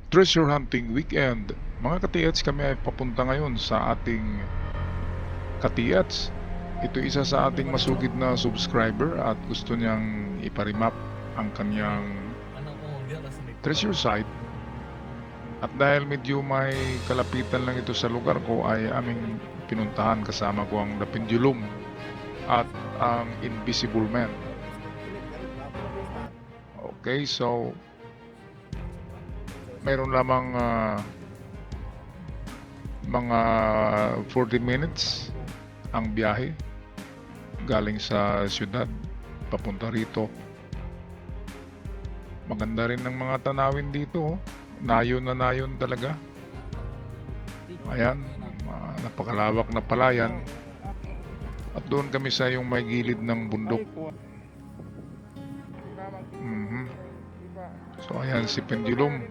Treasure Hunting Weekend. Mga katiats, kami ay papunta ngayon sa ating katiats. Ito isa sa ating masugid na subscriber at gusto niyang iparimap ang kanyang treasure site. At dahil medyo may kalapitan lang ito sa lugar ko ay aming pinuntahan kasama ko ang The Pendulum at ang Invisible Man. Okay, so mayroon lamang mga 40 minutes ang biyahe galing sa syudad papunta rito. Maganda rin ng mga tanawin dito, nayon na nayon talaga. Ayan, napakalawak na palayan. At doon kami sa yung may gilid ng bundok. So ayan si Pendulum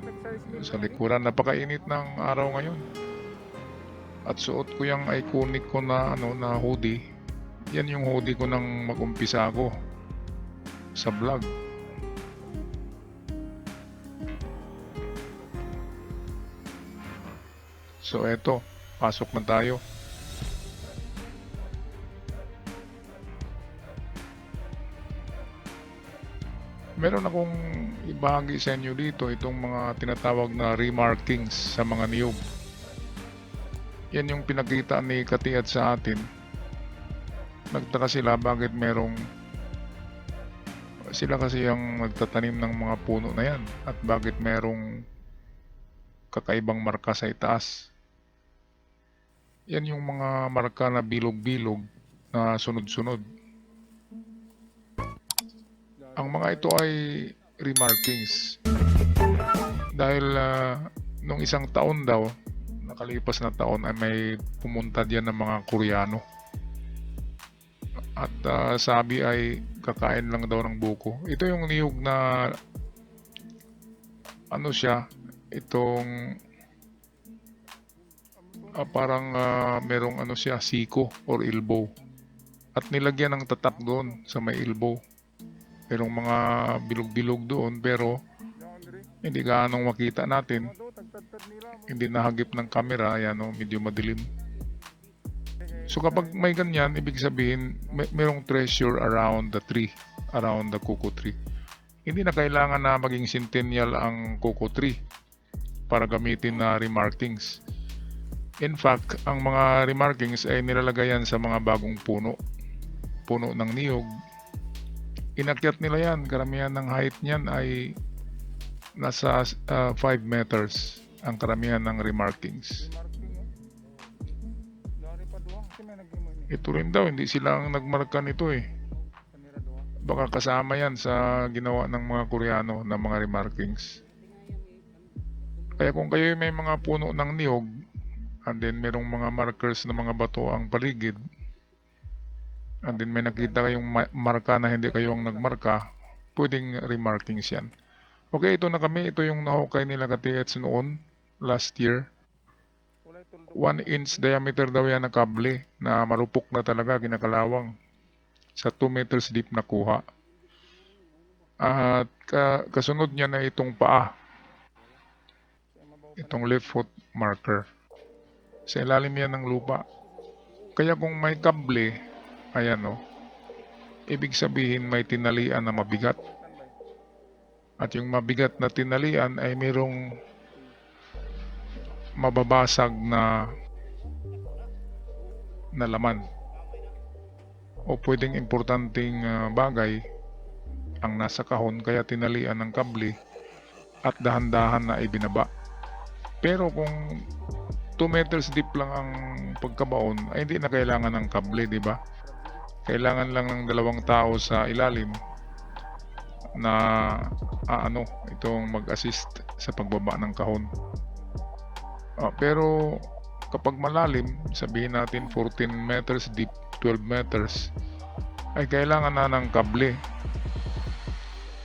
sa likuran. Napakainit ng araw ngayon. At suot ko yung iconic ko na na hoodie. Yan yung hoodie ko nang mag-umpisa ako sa vlog. So eto, pasok na tayo. Meron akong ibahagi sa inyo dito itong mga tinatawag na remarkings sa mga niyog. Yan yung pinakita ni Katiat sa atin. Nagtaka sila bakit merong sila kasi ang nagtatanim ng mga puno na yan at bakit merong kakaibang marka sa itaas. Yan yung mga marka na bilog-bilog na sunod-sunod. Ang mga ito ay remarkings dahil nung isang taon daw, nakalipas na taon, ay may pumunta diyan ng mga Koreano at sabi ay kakain lang daw ng buko. Ito yung niyog na ano siya, itong parang merong ano siya, siko or elbow at nilagyan ng tatak doon sa may elbow. Merong mga bilog-bilog doon pero hindi gaanong makita natin. Hindi nahagip ng camera, ayan medyo madilim. So kapag may ganyan, ibig sabihin merong treasure around the tree, around the cocoa tree. Hindi na kailangan na maging centennial ang cocoa tree para gamitin na remarkings. In fact, ang mga remarkings ay nilalagayan sa mga bagong puno ng niyog. Inakyat nila yan, karamihan ng height niyan ay nasa 5 meters ang karamihan ng remarkings. Ito rin daw, hindi sila ang nagmarka nito eh. Baka kasama yan sa ginawa ng mga Koreano na mga remarkings. Kaya kung kayo may mga puno ng niyog and then merong mga markers na mga bato ang paligid, and then may nakita kayong marka na hindi kayo ang nagmarka, pwedeng remarkings yan. Okay, ito na kami. Ito yung nahukay nila Katiats noon, last year. 1 inch diameter daw yan na kable na marupok na talaga, kinakalawang. Sa 2 meters deep na kuha. At kasunod niya na itong paa. Itong left foot marker. Sa ilalim yan ng lupa. Kaya kung may kable, ayan ibig sabihin may tinalian na mabigat. At yung mabigat na tinalian ay mayroong mababasag na laman. O pwedeng importanteng bagay ang nasa kahon kaya tinalian ng kable at dahan-dahan na ibinaba. Pero kung 2 meters deep lang ang pagkabaon ay hindi na kailangan ng kable, di ba? Kailangan lang ng 2 tao sa ilalim na itong mag-assist sa pagbaba ng kahon. Pero kapag malalim, sabihin natin 14 meters deep, 12 meters, ay kailangan na ng kable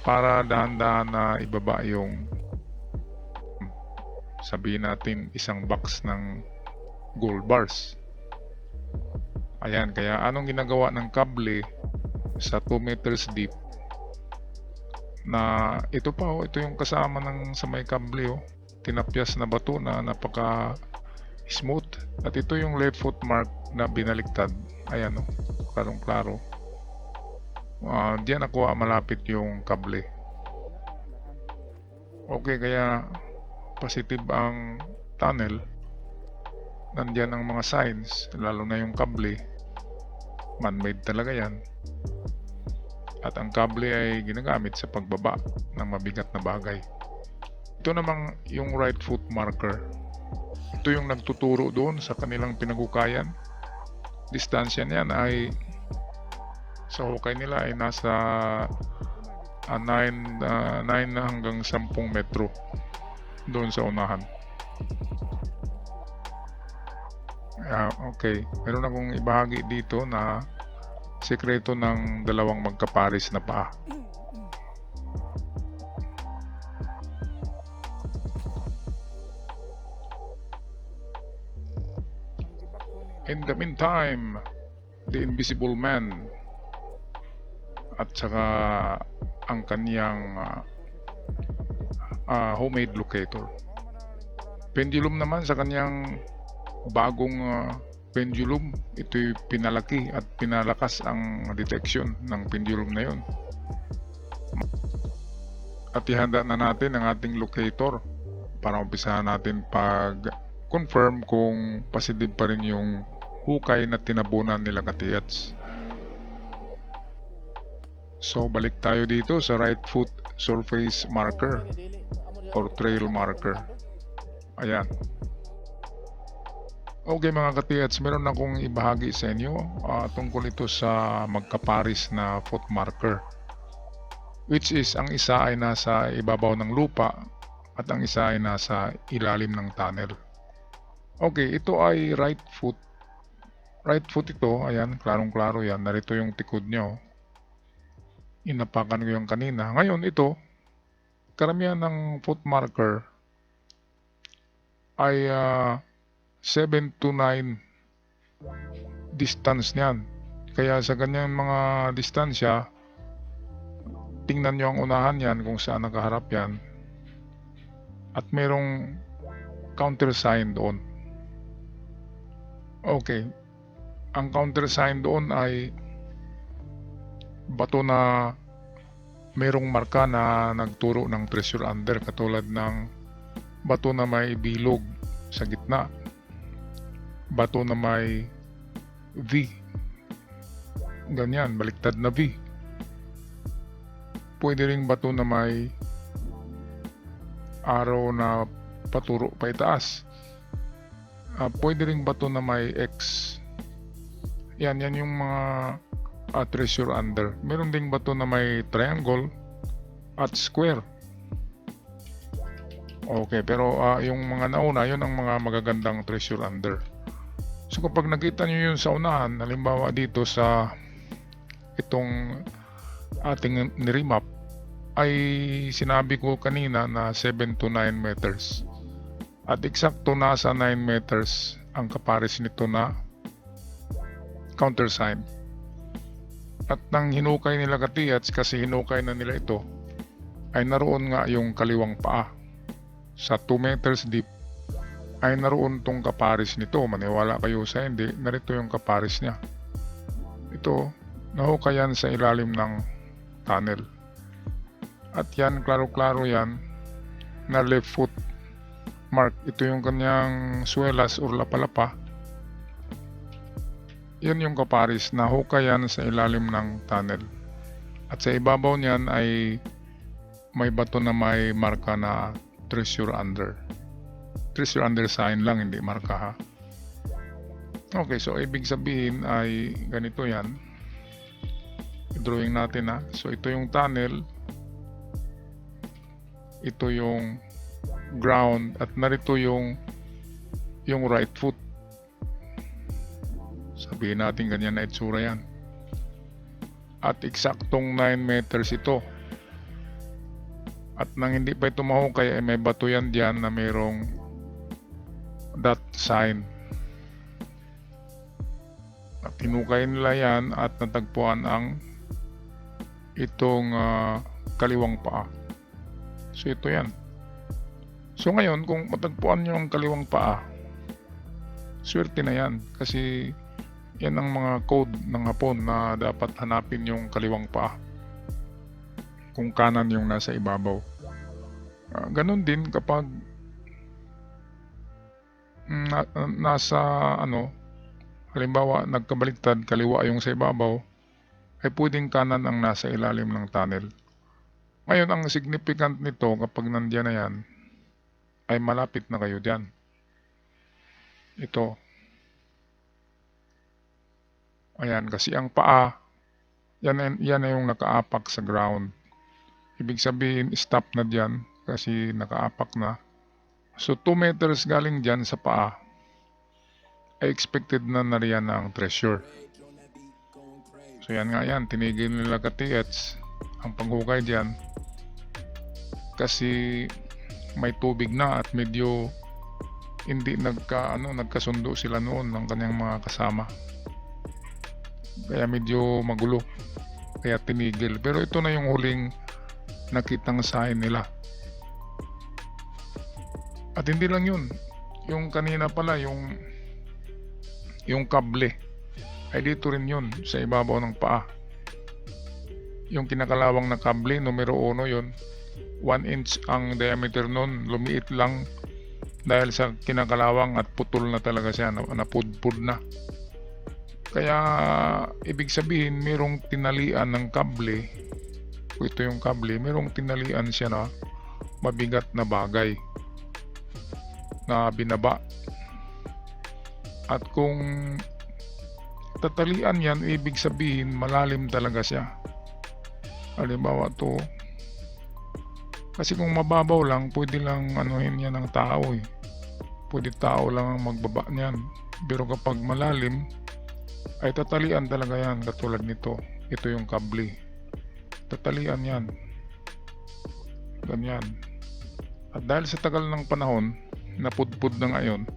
para dahan-dahan na ibaba yung sabihin natin isang box ng gold bars. Ayan, kaya anong ginagawa ng kable sa 2 meters deep na ito pa ito yung kasama ng sa may kable tinapyas na bato na napaka smooth. At ito yung left foot mark na binaliktad. Ayan o, klarong klaro. Diyan ako malapit yung kable. Okay, kaya positive ang tunnel. Nandyan ang mga signs, lalo na yung kable. Man-made talaga yan. At ang kable ay ginagamit sa pagbaba ng mabigat na bagay. Ito namang yung right foot marker. Ito yung nagtuturo doon sa kanilang pinagukayan. Distansya niyan ay sa hukay nila ay nasa 9 hanggang 10 metro doon sa unahan. Okay, meron akong ibahagi dito na sekreto ng dalawang magkapares na paa. In the meantime, the Invisible Man at saka ang kanyang homemade locator. Pendulum naman sa kanyang bagong pendulum, ito'y pinalaki at pinalakas ang detection ng pendulum na yun. At ihanda na natin ang ating locator para umpisahan natin pag-confirm kung positive pa rin yung hukay na tinabunan nila Katiyats. So balik tayo dito sa right foot surface marker or trail marker. Ayan. Okay mga Katiyats, meron akong ibahagi sa inyo tungkol ito sa magkaparis na foot marker. Which is ang isa ay nasa ibabaw ng lupa at ang isa ay nasa ilalim ng tunnel. Okay, ito ay right foot. Right foot ito, ayan, klarong-klaro yan. Narito yung tikod nyo. Inapakan ko yung kanina. Ngayon ito, karamihan ng foot marker ay 7 to 9 distance niyan. Kaya sa ganyan mga distansya, tingnan nyo ang unahan yan kung saan nakaharap yan. At merong countersign doon. Okay. Ang countersign doon ay bato na merong marka na nagturo ng treasure under, katulad ng bato na may bilog sa gitna, bato na may V, ganyan, baliktad na V. Pwede ring bato na may arrow na paturo pa itaas. Pwede ring bato na may X. Yan yung mga treasure under. Meron ding bato na may triangle at square. Okay, pero yung mga nauna, yun ang mga magagandang treasure under. So kapag nakita nyo yun sa unahan, halimbawa dito sa itong ating niremap, ay sinabi ko kanina na 7 to 9 meters. At eksakto nasa 9 meters ang kapares nito na countersign. At nang hinukay nila Katiyats, kasi hinukay na nila ito, ay naroon nga yung kaliwang paa. Sa 2 meters deep ay naroon tong kapares nito. Maniwala kayo sa hindi, narito yung kapares niya. Ito, nahukayan sa ilalim ng tunnel. At yan, klaro-klaro yan na left foot mark. Ito yung kanyang swelas or lapalapa. Yan yung kaparis na hukayan sa ilalim ng tunnel. At sa ibabaw niyan ay may bato na may marka na treasure under. Treasure under sign lang, hindi marka ha. Okay, so ibig sabihin ay ganito yan. I-drawing natin ha. So ito yung tunnel. Ito yung ground at narito yung right foot. Sabihin natin ganyan na itsura yan. At eksaktong 9 meters ito. At nang hindi pa ito mahukay ay may bato yan dyan na mayroong dot sign. At hinukay nila yan at natagpuan ang itong kaliwang paa. So ito yan. So ngayon, kung matagpuan nyo ang kaliwang paa, swerte na yan. Kasi yan ang mga code ng hapon na dapat hanapin yung kaliwang paa. Kung kanan yung nasa ibabaw. Ganon din kapag nasa halimbawa nagkabaliktad, kaliwa yung sa ibabaw, ay pwedeng kanan ang nasa ilalim ng tunnel. Ngayon, ang significant nito kapag nandiyan na yan, ay malapit na kayo dyan. Ito. Ayan, kasi ang paa, yan na yung nakaapak sa ground. Ibig sabihin, stop na dyan kasi nakaapak na. So, 2 meters galing dyan sa paa, ay expected na nariyan na ang treasure. So, yan nga yan. Tinigil nila ka-TH ang paghukay dyan kasi may tubig na at medyo hindi nagkasundo sila noon ng kanyang mga kasama. Kaya medyo magulo. Kaya tinigil. Pero ito na yung huling nakitang sign nila. At hindi lang yun. Yung kanina pala, yung kable, ay dito rin yun sa ibabaw ng paa. Yung kinakalawang na kable, numero 1 yun. 1 inch ang diameter nun. Lumiit lang dahil sa kinakalawang at putol na talaga siya. Napudpud na. Kaya ibig sabihin merong tinalian ng kable. Ito yung kable, merong tinalian siya na mabigat na bagay na binaba. At kung tatalian yan, ibig sabihin malalim talaga siya. Halimbawa to, kasi kung mababaw lang, pwede lang anuhin yan ng tao eh. Pwede tao lang ang magbaba niyan. Pero kapag malalim, ay tatalian talaga yan katulad nito. Ito yung kable. Tatalian yan. Ganyan. At dahil sa tagal ng panahon, napudpud na ngayon,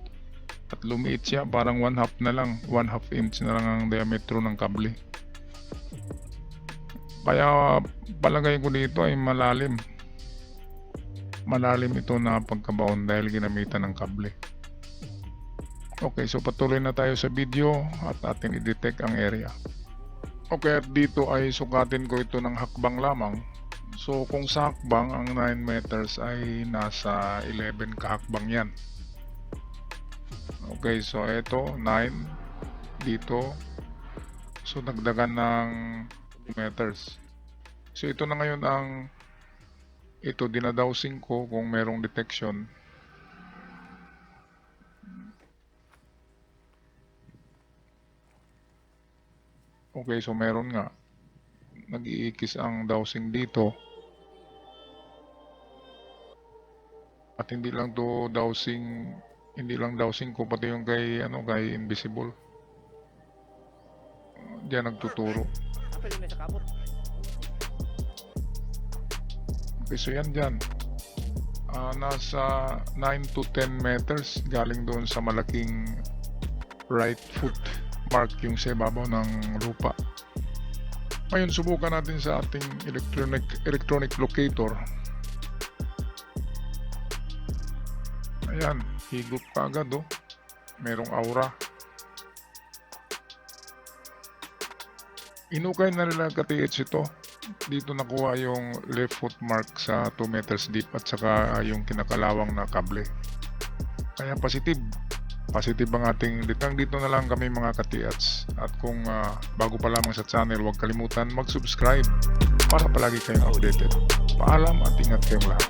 at lumiit siya, parang 1/2 na lang, 1/2 inch na lang ang diametro ng kable. Kaya palagay ko dito ay malalim. Malalim ito na pagkabaon dahil ginamitan ng kable. Okay, so patuloy na tayo sa video at ating i-detect ang area. Okay, at dito ay sukatin ko ito ng hakbang lamang. So kung sa hakbang ang 9 meters ay nasa 11 kahakbang yan. Okay, so ito 9 dito. So dagdagan ng 2 meters. So ito na ngayon ang dinadowsing ko kung merong detection. Okay, so meron nga. Nag-iikis ang dowsing dito. At hindi lang dowsing ko, pati yung kay invisible. Diyan nagtuturo. Okay, so yan dyan. Nasa 9 to 10 meters galing doon sa malaking right foot mark yung sa ibabaw ng lupa. Ngayon, subukan natin sa ating electronic locator. Ayan, higop ka agad oh. Merong aura. Inukay na nila ka-TH ito. Dito nakuha yung left foot mark sa 2 meters deep at saka yung kinakalawang na kable. Kaya positive ang ating litang. Dito na lang kami mga ka-TH. At kung bago pa lamang sa channel, huwag kalimutan mag-subscribe para palagi kayong updated. Paalam at ingat kayong lahat.